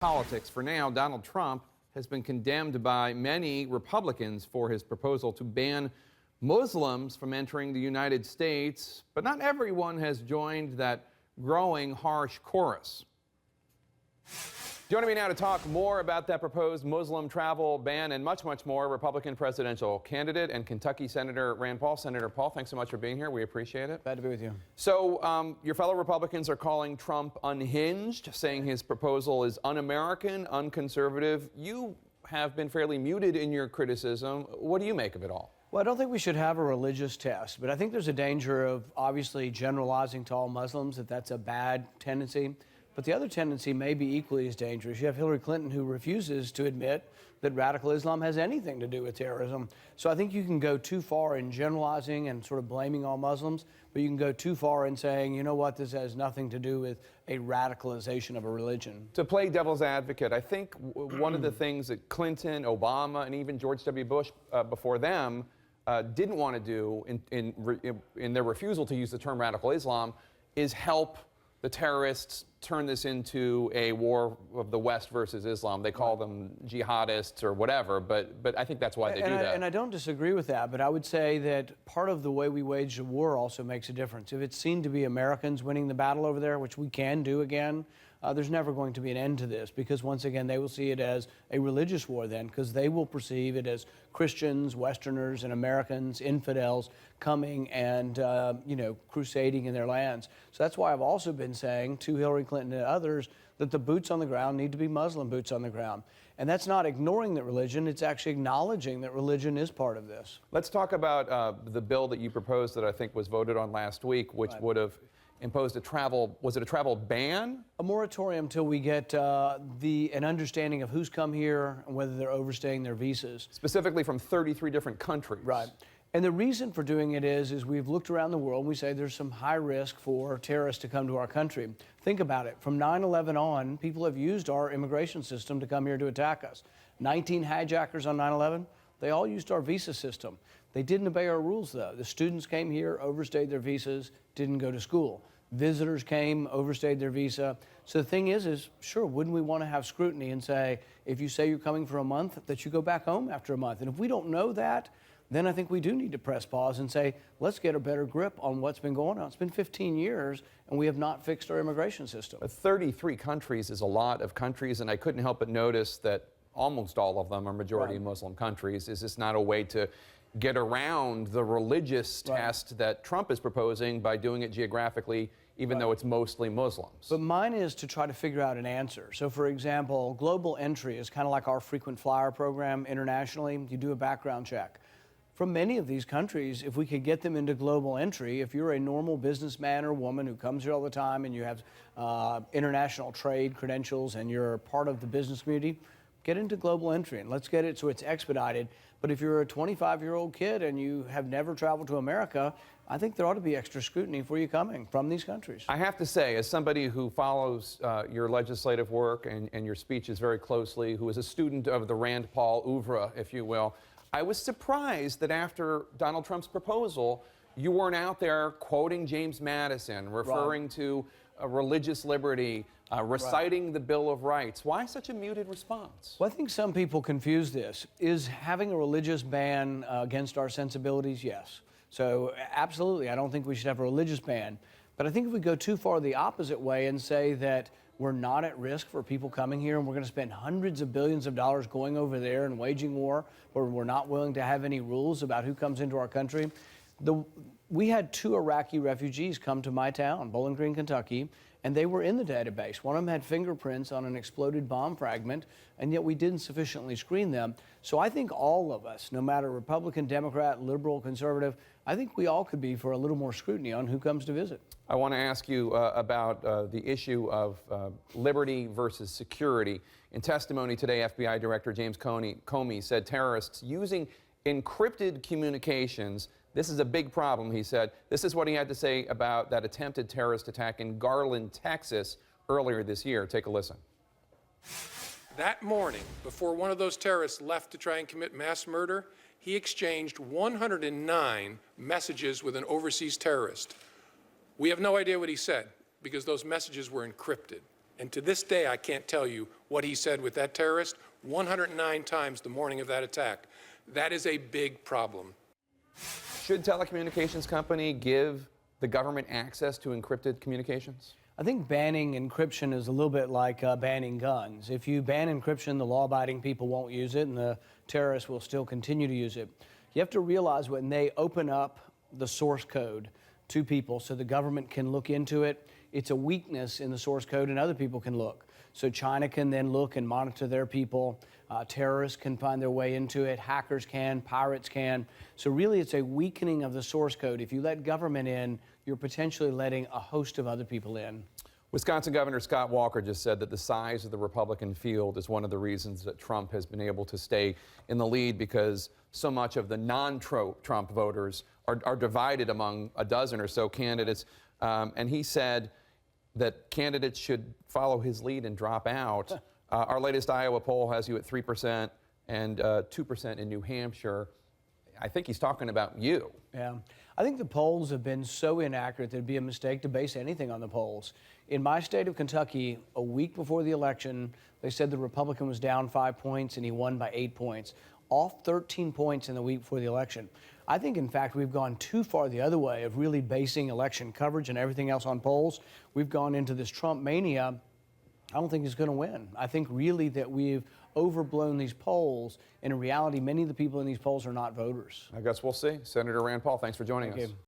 Politics. For now, Donald Trump has been condemned by many Republicans for his proposal to ban Muslims from entering the United States, but not everyone has joined that growing harsh chorus. Joining me now to talk more about that proposed Muslim travel ban and much, much more, Republican presidential candidate and Kentucky Senator Rand Paul. Senator Paul, thanks so much for being here. We appreciate it. Glad to be with you. So your fellow Republicans are calling Trump unhinged, saying his proposal is un-American, unconservative. You have been fairly muted in your criticism. What do you make of it all? Well, I don't think we should have a religious test, but I think there's a danger of obviously generalizing to all Muslims, that that's a bad tendency. But the other tendency may be equally as dangerous. You have Hillary Clinton, who refuses to admit that radical Islam has anything to do with terrorism. So I think you can go too far in generalizing and sort of blaming all Muslims, but you can go too far in saying, you know what, this has nothing to do with a radicalization of a religion. To play devil's advocate, I think one of the things that Clinton, Obama, and even George W. Bush before them didn't want to do in their refusal to use the term radical Islam is help the terrorists turn this into a war of the West versus Islam. They call them jihadists or whatever, but I think that's why they do that. And I don't disagree with that, but I would say that part of the way we wage the war also makes a difference. If it's seen to be Americans winning the battle over there, which we can do again, there's never going to be an end to this, because once again, they will see it as a religious war then, because they will perceive it as Christians, Westerners, and Americans, infidels, coming and, crusading in their lands. So that's why I've also been saying to Hillary Clinton and others that the boots on the ground need to be Muslim boots on the ground. And that's not ignoring that religion, it's actually acknowledging that religion is part of this. Let's talk about the bill that you proposed that I think was voted on last week, which would have imposed a travel ban? A moratorium until we get an understanding of who's come here and whether they're overstaying their visas. Specifically from 33 different countries. Right. And the reason for doing it is we've looked around the world and we say there's some high risk for terrorists to come to our country. Think about it. From 9/11 on, people have used our immigration system to come here to attack us. 19 hijackers on 9/11, they all used our visa system. They didn't obey our rules, though. The students came here, overstayed their visas, didn't go to school. Visitors came, overstayed their visa. So the thing is sure, wouldn't we want to have scrutiny and say, if you say you're coming for a month, that you go back home after a month? And if we don't know that, then I think we do need to press pause and say, let's get a better grip on what's been going on. It's been 15 years, and we have not fixed our immigration system. 33 countries is a lot of countries, and I couldn't help but notice that almost all of them are majority Muslim countries. Is this not a way to get around the religious test that Trump is proposing by doing it geographically, even though it's mostly Muslims? But mine is to try to figure out an answer. So, for example, global entry is kind of like our frequent flyer program internationally. You do a background check. From many of these countries, if we could get them into global entry, if you're a normal businessman or woman who comes here all the time and you have international trade credentials and you're part of the business community, get into global entry and let's get it so it's expedited. But if you're a 25-year-old kid and you have never traveled to America, I think there ought to be extra scrutiny for you coming from these countries. I have to say, as somebody who follows your legislative work and your speeches very closely, who is a student of the Rand Paul oeuvre, if you will, I was surprised that after Donald Trump's proposal, you weren't out there quoting James Madison, referring to religious liberty, reciting the Bill of Rights. Why such a muted response? Well, I think some people confuse this. Is having a religious ban against our sensibilities? Yes. So absolutely, I don't think we should have a religious ban. But I think if we go too far the opposite way and say that we're not at risk for people coming here and we're going to spend hundreds of billions of dollars going over there and waging war, where we're not willing to have any rules about who comes into our country. We had 2 Iraqi refugees come to my town, Bowling Green, Kentucky, and they were in the database. One of them had fingerprints on an exploded bomb fragment, and yet we didn't sufficiently screen them. So I think all of us, no matter Republican, Democrat, liberal, conservative, I think we all could be for a little more scrutiny on who comes to visit. I want to ask you about the issue of liberty versus security. In testimony today, FBI Director James Comey said terrorists using encrypted communications. This is a big problem, he said. This is what he had to say about that attempted terrorist attack in Garland, Texas, earlier this year. Take a listen. That morning, before one of those terrorists left to try and commit mass murder, he exchanged 109 messages with an overseas terrorist. We have no idea what he said because those messages were encrypted. And to this day, I can't tell you what he said with that terrorist 109 times the morning of that attack. That is a big problem. Should telecommunications company give the government access to encrypted communications? I think banning encryption is a little bit like banning guns. If you ban encryption, the law-abiding people won't use it, and the terrorists will still continue to use it. You have to realize when they open up the source code to people so the government can look into it, it's a weakness in the source code and other people can look. So China can then look and monitor their people. Terrorists can find their way into it. Hackers can, pirates can. So really it's a weakening of the source code. If you let government in, you're potentially letting a host of other people in. Wisconsin Governor Scott Walker just said that the size of the Republican field is one of the reasons that Trump has been able to stay in the lead, because so much of the non-Trump voters are divided among a dozen or so candidates. And he said that candidates should follow his lead and drop out. Our latest Iowa poll has you at 3% and 2% in New Hampshire. I think he's talking about you. Yeah. I think the polls have been so inaccurate that it'd be a mistake to base anything on the polls. In my state of Kentucky, a week before the election, they said the Republican was down 5 points and he won by 8 points, off 13 points in the week before the election. I think, in fact, we've gone too far the other way of really basing election coverage and everything else on polls. We've gone into this Trump mania. I don't think he's going to win. I think really that we've overblown these polls, and in reality, many of the people in these polls are not voters. I guess we'll see. Senator Rand Paul, thanks for joining us. Thank you.